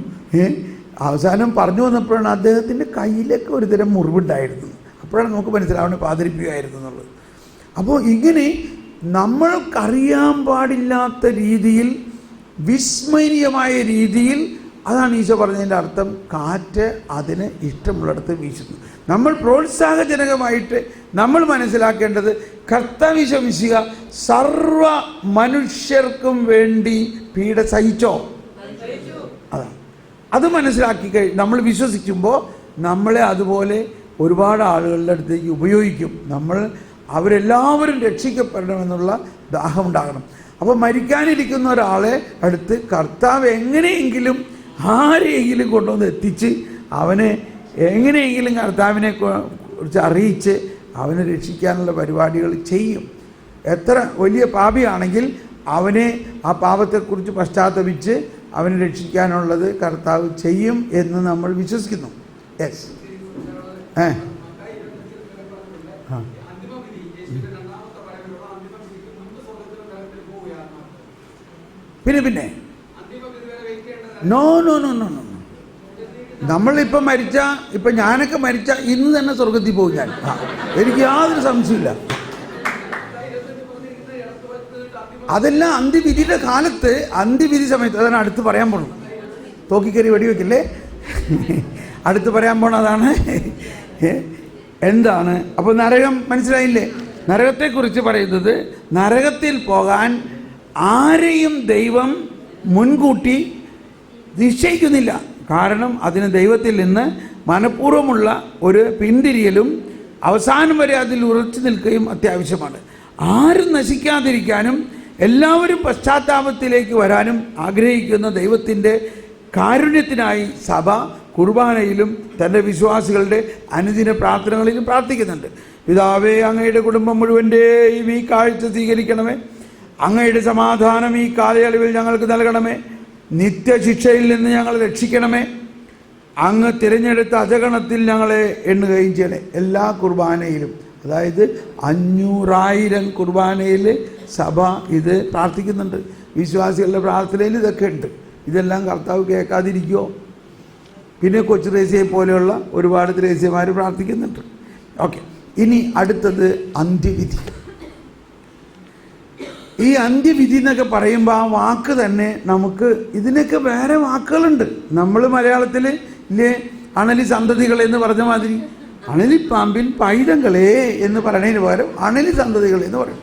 അവസാനം പറഞ്ഞു വന്നപ്പോഴാണ് അദ്ദേഹത്തിൻ്റെ കയ്യിലൊക്കെ ഒരു തരം മുറിവുണ്ടായിരുന്നു. അപ്പോഴാണ് നമുക്ക് മനസ്സിലാവുന്നത് പാതിരിപ്പിയായിരുന്നു എന്നുള്ളത്. അപ്പോൾ ഇങ്ങനെ നമ്മൾക്കറിയാൻ പാടില്ലാത്ത രീതിയിൽ, വിസ്മരണീയമായ രീതിയിൽ, അതാണ് ഈശോ പറഞ്ഞതിൻ്റെ അർത്ഥം, കാറ്റ് അതിന് ഇഷ്ടമുള്ളിടത്ത് വീശുന്നു. നമ്മൾ പ്രോത്സാഹജനകമായിട്ട് നമ്മൾ മനസ്സിലാക്കേണ്ടത്, കർത്താവ് ഈശോ മിശിഹ സർവ മനുഷ്യർക്കും വേണ്ടി പീഡ സഹിച്ചോ? അതാണ്. അത് മനസ്സിലാക്കി നമ്മൾ വിശ്വസിക്കുമ്പോൾ നമ്മളെ അതുപോലെ ഒരുപാട് ആളുകളുടെ അടുത്തേക്ക് ഉപയോഗിക്കും. അവരെല്ലാവരും രക്ഷിക്കപ്പെടണമെന്നുള്ള ദാഹമുണ്ടാകണം. അപ്പോൾ മരിക്കാനിരിക്കുന്ന ഒരാളെ അടുത്ത് കർത്താവ് എങ്ങനെയെങ്കിലും ആരെയെങ്കിലും കൊണ്ടുവന്ന് എത്തിച്ച് അവനെ എങ്ങനെയെങ്കിലും കർത്താവിനെ കുറിച്ച് അറിയിച്ച് അവനെ രക്ഷിക്കാനുള്ള പരിപാടികൾ ചെയ്യും. എത്ര വലിയ പാപിയാണെങ്കിൽ അവനെ ആ പാപത്തെക്കുറിച്ച് പശ്ചാത്തപിച്ച് അവനെ രക്ഷിക്കാനുള്ളത് കർത്താവ് ചെയ്യും എന്ന് നമ്മൾ വിശ്വസിക്കുന്നു. യെസ്. പിന്നെ no no no no no നമ്മളിപ്പം ഇപ്പം ഞാനൊക്കെ മരിച്ച ഇന്ന് തന്നെ സ്വർഗത്തിൽ പോകും ഞാൻ. എനിക്ക് യാതൊരു സംശയമില്ല. അതെല്ലാം അന്ത്യവിധിയുടെ കാലത്ത്, അന്ത്യവിധി സമയത്ത്, അതാണ് അടുത്ത് പറയാൻ പോണം. തോക്കിക്കറി വെടിവെക്കില്ലേ? അടുത്ത് പറയാൻ പോണതാണ് എന്താണ്. അപ്പോൾ നരകം മനസ്സിലായില്ലേ? നരകത്തെക്കുറിച്ച് പറയുന്നത്, നരകത്തിൽ പോകാൻ ആരെയും ദൈവം മുൻകൂട്ടി നിശ്ചയിക്കുന്നില്ല. കാരണം അതിന് ദൈവത്തിൽ നിന്ന് മനഃപൂർവ്വമുള്ള ഒരു പിന്തിരിയലും അവസാനം വരെ അതിൽ ഉറച്ചു നിൽക്കുകയും അത്യാവശ്യമാണ്. ആരും നശിക്കാതിരിക്കാനും എല്ലാവരും പശ്ചാത്താപത്തിലേക്ക് വരാനും ആഗ്രഹിക്കുന്ന ദൈവത്തിൻ്റെ കാരുണ്യത്തിനായി സഭ കുർബാനയിലും തൻ്റെ വിശ്വാസികളുടെ അനുദിന പ്രാർത്ഥനകളിലും പ്രാർത്ഥിക്കുന്നുണ്ട്. പിതാവേ, അങ്ങയുടെ കുടുംബം മുഴുവൻ്റെയും ഈ കാഴ്ച സ്വീകരിക്കണമേ. അങ്ങയുടെ സമാധാനം ഈ കാലയളവിൽ ഞങ്ങൾക്ക് നൽകണമേ. നിത്യശിക്ഷയിൽ നിന്ന് ഞങ്ങളെ രക്ഷിക്കണമേ. അങ്ങ് തിരഞ്ഞെടുത്ത അജഗണത്തിൽ ഞങ്ങളെ എണ്ണുകയും ചെയ്യണേ. എല്ലാ കുർബാനയിലും, അതായത് 500,000 കുർബാനയിൽ സഭ ഇത് പ്രാർത്ഥിക്കുന്നുണ്ട്. വിശ്വാസികളുടെ പ്രാർത്ഥനയിൽ ഇതൊക്കെ ഉണ്ട്. ഇതെല്ലാം കർത്താവ് കേൾക്കാതിരിക്കുമോ? പിന്നെ കൊച്ചു ത്രേസ്യയെ പോലെയുള്ള ഒരുപാട് ത്രേസ്യമാർ പ്രാർത്ഥിക്കുന്നുണ്ട്. ഓക്കെ, ഇനി അടുത്തത് അന്ത്യവിധി. ഈ അന്ത്യവിധി എന്നൊക്കെ പറയുമ്പോൾ ആ വാക്ക് തന്നെ നമുക്ക്, ഇതിനൊക്കെ വേറെ വാക്കുകളുണ്ട്. നമ്മൾ മലയാളത്തിൽ ഇല്ലേ, അണലി സന്തതികളെന്ന് പറഞ്ഞ മാതിരി അണലിപ്പാമ്പിൻ പൈതങ്ങളെ എന്ന് പറയുന്നതിന് പകരം അണലി സന്തതികൾ എന്ന് പറയും.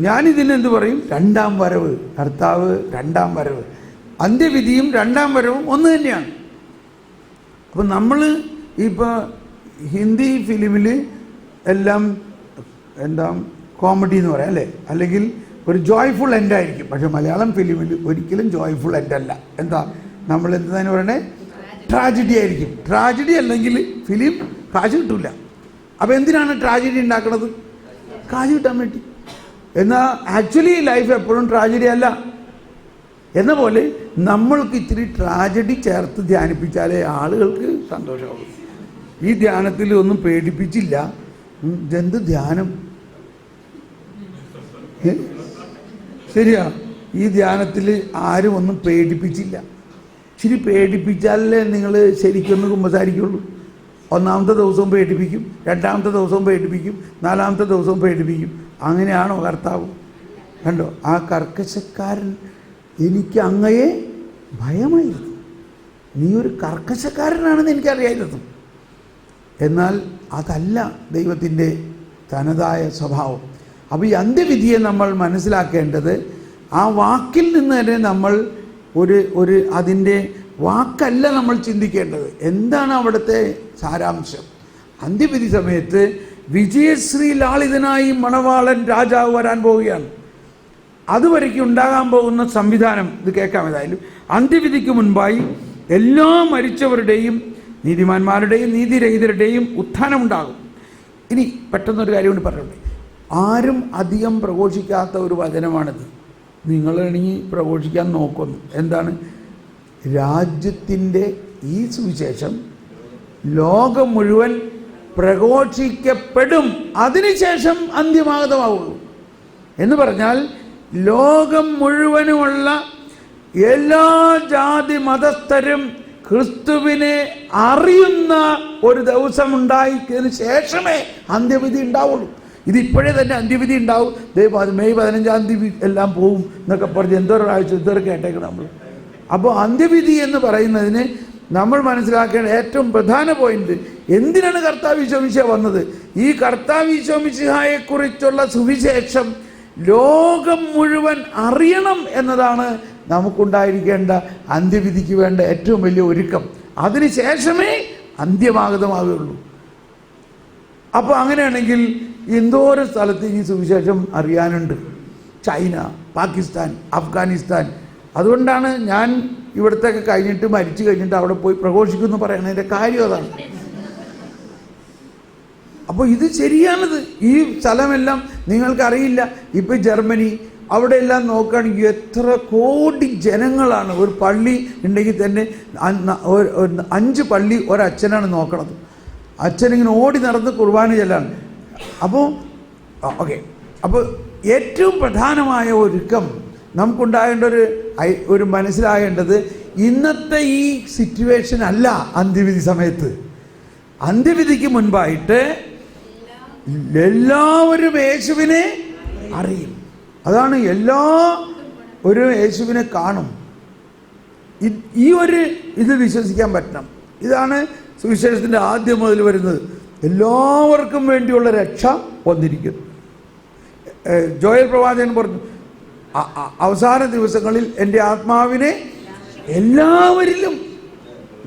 ഞാനിതിനെന്ത് പറയും? രണ്ടാം വരവ്. കർത്താവ് രണ്ടാം വരവ്. അന്ത്യവിധിയും രണ്ടാം വരവും ഒന്ന് തന്നെയാണ്. അപ്പം നമ്മൾ ഇപ്പോൾ ഹിന്ദി ഫിലിമിൽ എല്ലാം എന്താ കോമഡി എന്ന് പറയാം അല്ലേ, അല്ലെങ്കിൽ ഒരു ജോയ്ഫുൾ എൻഡായിരിക്കും. പക്ഷെ മലയാളം ഫിലിമിൽ ഒരിക്കലും ജോയ്ഫുൾ എൻഡല്ല. എന്താ നമ്മൾ എന്താണ് പറയണേ? ട്രാജഡി ആയിരിക്കും. ട്രാജഡി അല്ലെങ്കിൽ ഫിലിം കാശ് കിട്ടില്ല. അപ്പോൾ എന്തിനാണ് ട്രാജഡി ഉണ്ടാക്കുന്നത്? കാശ് കിട്ടാൻ വേണ്ടി. എന്നാൽ ആക്ച്വലി ലൈഫ് എപ്പോഴും ട്രാജഡി അല്ല. എന്ന പോലെ നമ്മൾക്ക് ഇത്തിരി ട്രാജഡി ചേർത്ത് ധ്യാനിപ്പിച്ചാലേ ആളുകൾക്ക് സന്തോഷമാകും. ഈ ധ്യാനത്തിൽ ഒന്നും പേടിപ്പിച്ചില്ല. ഇതെന്ത് ധ്യാനം? ശരിയാ, ഈ ധ്യാനത്തിൽ ആരും ഒന്നും പേടിപ്പിച്ചില്ല. ശരി, പേടിപ്പിച്ചാലേ നിങ്ങൾ ശരിക്കൊന്ന് കുമ്പസാരിക്കുള്ളൂ. ഒന്നാമത്തെ ദിവസവും പേടിപ്പിക്കും, രണ്ടാമത്തെ ദിവസവും പേടിപ്പിക്കും, നാലാമത്തെ ദിവസവും പേടിപ്പിക്കും. അങ്ങനെയാണോ കർത്താവ്? കണ്ടോ, ആ കർക്കശക്കാരൻ, എനിക്ക് അങ്ങയെ ഭയമായിരുന്നു. നീ ഒരു കർക്കശക്കാരനാണെന്ന് എനിക്കറിയായിരുന്നു. എന്നാൽ അതല്ല ദൈവത്തിൻ്റെ തനതായ സ്വഭാവം. അപ്പോൾ ഈ അന്ത്യവിധിയെ നമ്മൾ മനസ്സിലാക്കേണ്ടത്, ആ വാക്കിൽ നിന്ന് തന്നെ നമ്മൾ അതിൻ്റെ വാക്കല്ല നമ്മൾ ചിന്തിക്കേണ്ടത്. എന്താണ് അവിടുത്തെ സാരാംശം? അന്ത്യവിധി സമയത്ത് വിജയശ്രീ ലാളിതനായി മണവാളൻ രാജാവ് വരാൻ പോവുകയാണ്. അതുവരയ്ക്ക് ഉണ്ടാകാൻ പോകുന്ന സംവിധാനം ഇത് കേൾക്കാം. ഏതായാലും അന്ത്യവിധിക്ക് മുൻപായി എല്ലാ മരിച്ചവരുടെയും നീതിമാന്മാരുടെയും നീതിരഹിതരുടെയും ഉത്ഥാനമുണ്ടാകും. ഇനി പെട്ടെന്നൊരു കാര്യം കൊണ്ട് പറഞ്ഞോട്ടെ. ആരും അധികം പ്രഘോഷിക്കാത്ത ഒരു വചനമാണിത്. നിങ്ങളാണെങ്കിൽ പ്രഘോഷിക്കാൻ നോക്കുന്നു. എന്താണ്? രാജ്യത്തിൻ്റെ ഈ സുവിശേഷം ലോകം മുഴുവൻ പ്രഘോഷിക്കപ്പെടും, അതിനുശേഷം അന്ത്യമാഗതമാവുള്ളൂ എന്ന് പറഞ്ഞാൽ ലോകം മുഴുവനുമുള്ള എല്ലാ ജാതി മതസ്ഥരും ക്രിസ്തുവിനെ അറിയുന്ന ഒരു ദിവസം ഉണ്ടായിക്കതിന് ശേഷമേ അന്ത്യവിധി ഉണ്ടാവുള്ളൂ. ഇതിപ്പോഴേ തന്നെ അന്ത്യവിധി ഉണ്ടാവും. മെയ് 15 എല്ലാം പോവും എന്നൊക്കെ പറഞ്ഞ് എന്തോരാഴ്ച എന്തോരം കേട്ടേക്കണം നമ്മൾ. അപ്പോൾ അന്ത്യവിധി എന്ന് പറയുന്നതിന് നമ്മൾ മനസ്സിലാക്കേണ്ട ഏറ്റവും പ്രധാന പോയിന്റ്, എന്തിനാണ് കർത്താവ് ഈശോ മിശിഹ വന്നത്? ഈ കർത്താവ് ഈശോ മിശിഹായെക്കുറിച്ചുള്ള സുവിശേഷം ലോകം മുഴുവൻ അറിയണം എന്നതാണ് നമുക്കുണ്ടായിരിക്കേണ്ട അന്ത്യവിധിക്ക് വേണ്ട ഏറ്റവും വലിയ ഒരുക്കം. അതിനുശേഷമേ അന്ത്യമാഗതമാകുകയുള്ളൂ. അപ്പോൾ അങ്ങനെയാണെങ്കിൽ എന്തോരം സ്ഥലത്ത് ഈ സുവിശേഷം അറിയാനുണ്ട്. ചൈന, പാകിസ്ഥാൻ, അഫ്ഗാനിസ്ഥാൻ. അതുകൊണ്ടാണ് ഞാൻ ഇവിടത്തെയൊക്കെ കഴിഞ്ഞിട്ട് മരിച്ചു കഴിഞ്ഞിട്ട് അവിടെ പോയി പ്രഘോഷിക്കുമെന്ന് പറയണതിൻ്റെ കാര്യം അതാണ്. അപ്പോൾ ഇത് ശരിയാണിത്. ഈ സ്ഥലമെല്ലാം നിങ്ങൾക്കറിയില്ല. ഇപ്പം ജർമ്മനി അവിടെ എല്ലാം നോക്കുകയാണെങ്കിൽ എത്ര കോടി ജനങ്ങളാണ്. ഒരു പള്ളി ഉണ്ടെങ്കിൽ തന്നെ 5 പള്ളി ഒരച്ഛനാണ് നോക്കണത്. അച്ഛനിങ്ങനെ ഓടി നടന്ന് കുർബാന ചെല്ലാണ്. അപ്പോൾ അപ്പോൾ ഏറ്റവും പ്രധാനമായ ഒരുക്കം നമുക്കുണ്ടാകേണ്ട ഒരു മനസ്സിലാകേണ്ടത് ഇന്നത്തെ ഈ സിറ്റുവേഷൻ അല്ല. അന്ത്യവിധി സമയത്ത്, അന്ത്യവിധിക്ക് മുൻപായിട്ട് എല്ലാവരും യേശുവിനെ അറിയും. അതാണ് ഒരു യേശുവിനെ കാണും. ഇത് വിശ്വസിക്കാൻ പറ്റണം. ഇതാണ് സുവിശേഷത്തിൻ്റെ ആദ്യം മുതൽ വരുന്നത്. എല്ലാവർക്കും വേണ്ടിയുള്ള രക്ഷ വന്നിരിക്കുന്നു. ജോയൽ പ്രവാചകൻ പറഞ്ഞു, അവസാന ദിവസങ്ങളിൽ എൻ്റെ ആത്മാവിനെ എല്ലാവരിലും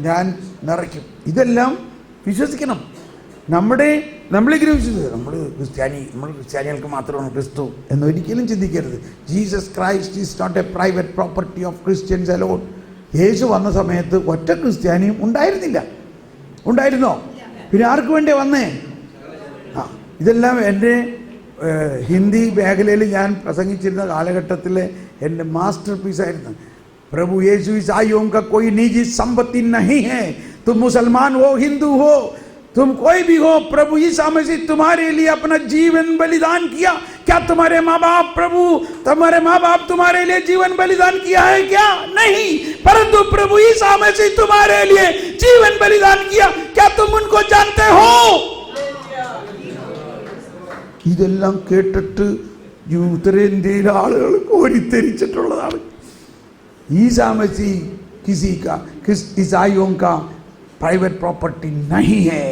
ഞാൻ നിറയ്ക്കും. ഇതെല്ലാം വിശ്വസിക്കണം. നമ്മളിങ്ങനെ വിശ്വസിക്കുക, നമ്മൾ ക്രിസ്ത്യാനികൾക്ക് മാത്രമാണ് ക്രിസ്തു എന്നൊരിക്കലും ചിന്തിക്കരുത്. Jesus Christ is not a private property of Christians alone. Yeshu വന്ന സമയത്ത് ഒറ്റ ക്രിസ്ത്യാനിയും ഉണ്ടായിരുന്നില്ല. ഉണ്ടായിരുന്നോ? പിന്നെ ആർക്ക് വേണ്ടി വന്നേ? ഇതെല്ലാം എൻ്റെ ഹിന്ദി മേഖലയിൽ ഞാൻ പ്രസംഗിച്ചിരുന്ന കാലഘട്ടത്തിലെ എൻ്റെ മാസ്റ്റർ പീസായിരുന്നു. പ്രഭു യേശു इस आयुओं का कोई निजी संपत्ति नहीं है. तुम मुसलमान हो, हिंदू हो, तुम कोई भी हो, प्रभु यीशु मसीह तुम्हारे लिए अपना जीवन बलिदान किया. क्या तुम्हारे माँ बाप तुम्हारे लिए जीवन बलिदान किया है क्या? नहीं, परंतु प्रभु यीशु मसीह तुम्हारे लिए जीवन बलिदान किया. क्या तुम उनको जानते हो? ഇതെല്ലാം കേട്ടിട്ട് ഉത്തരേന്ത്യയിലെ ആളുകൾ കോരിത്തെരിച്ചിട്ടുള്ളതാണ്. ईसा मसीह किसी का ईसाइयों का प्राइवेट प्रॉपर्टी नहीं है.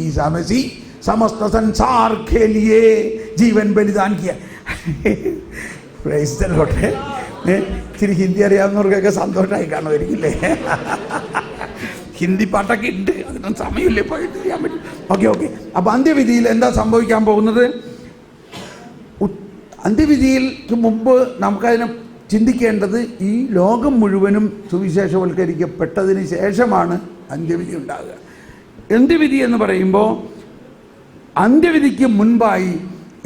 ईसा मसीह समस्त संसार के लिए जीवन बलिदान किया. ഇച്ചിരി ഹിന്ദി അറിയാവുന്നവർക്കൊക്കെ സന്തോഷമായി കാണുമായിരിക്കില്ലേ? ഹിന്ദി പാട്ടൊക്കെ ഉണ്ട്, അതിനൊന്നും സമയമില്ലേ പോയിട്ട് ചെയ്യാൻ പറ്റും. ഓക്കെ. അപ്പോൾ അന്ത്യവിധിയിൽ എന്താ സംഭവിക്കാൻ പോകുന്നത്? അന്ത്യവിധിക്ക് മുമ്പ് നമുക്കതിനെ ചിന്തിക്കേണ്ടത് ഈ ലോകം മുഴുവനും സുവിശേഷവൽക്കരിക്കപ്പെട്ടതിന് ശേഷമാണ് അന്ത്യവിധി ഉണ്ടാകുക. അന്ത്യവിധി എന്ന് പറയുമ്പോൾ അന്ത്യവിധിക്ക് മുൻപായി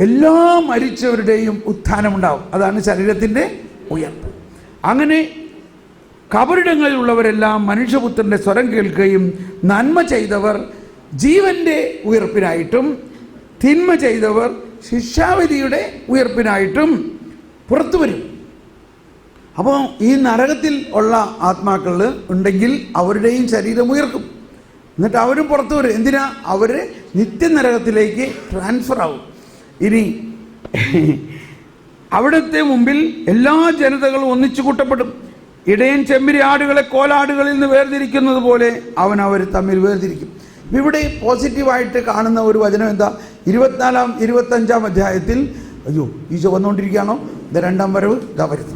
എല്ലാ മരിച്ചവരുടെയും ഉത്ഥാനമുണ്ടാകും. അതാണ് ശരീരത്തിൻ്റെ ഉയർപ്പ്. അങ്ങനെ കബറിടങ്ങളിലുള്ളവരെല്ലാം മനുഷ്യപുത്രൻ്റെ സ്വരം കേൾക്കുകയും നന്മ ചെയ്തവർ ജീവൻ്റെ ഉയർപ്പിനായിട്ടും തിന്മ ചെയ്തവർ ശിക്ഷാവിധിയുടെ ഉയർപ്പിനായിട്ടും പുറത്തു വരും. അപ്പോൾ ഈ നരകത്തിൽ ഉള്ള ആത്മാക്കൾ ഉണ്ടെങ്കിൽ അവരുടെയും ശരീരം ഉയർക്കും. എന്നിട്ട് അവരും പുറത്തു വരും. എന്തിനാ? അവർ നിത്യനരകത്തിലേക്ക് ട്രാൻസ്ഫർ ആവും. ഇനി അവിടുത്തെ മുമ്പിൽ എല്ലാ ജനതകളും ഒന്നിച്ചു കൂട്ടപ്പെടും. ഇടയൻ ചെമ്മിരി ആടുകളെ കോലാടുകളിൽ നിന്ന് വേർതിരിക്കുന്നത് പോലെ അവൻ അവർ തമ്മിൽ വേർതിരിക്കും. ഇവിടെ പോസിറ്റീവായിട്ട് കാണുന്ന ഒരു വചനം എന്താ? 25 അധ്യായത്തിൽ അയ്യോ ഈശോ വന്നുകൊണ്ടിരിക്കുകയാണോ? ഇത് രണ്ടാം വരവ് ഇതാ വരുന്നു.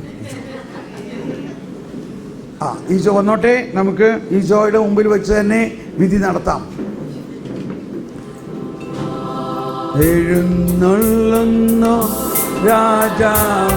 ഈശോ വന്നോട്ടെ. നമുക്ക് ഈശോയുടെ മുമ്പിൽ വെച്ച് തന്നെ വിധി നടത്താം. എഴുന്നള്ളുന്നു രാജാവ്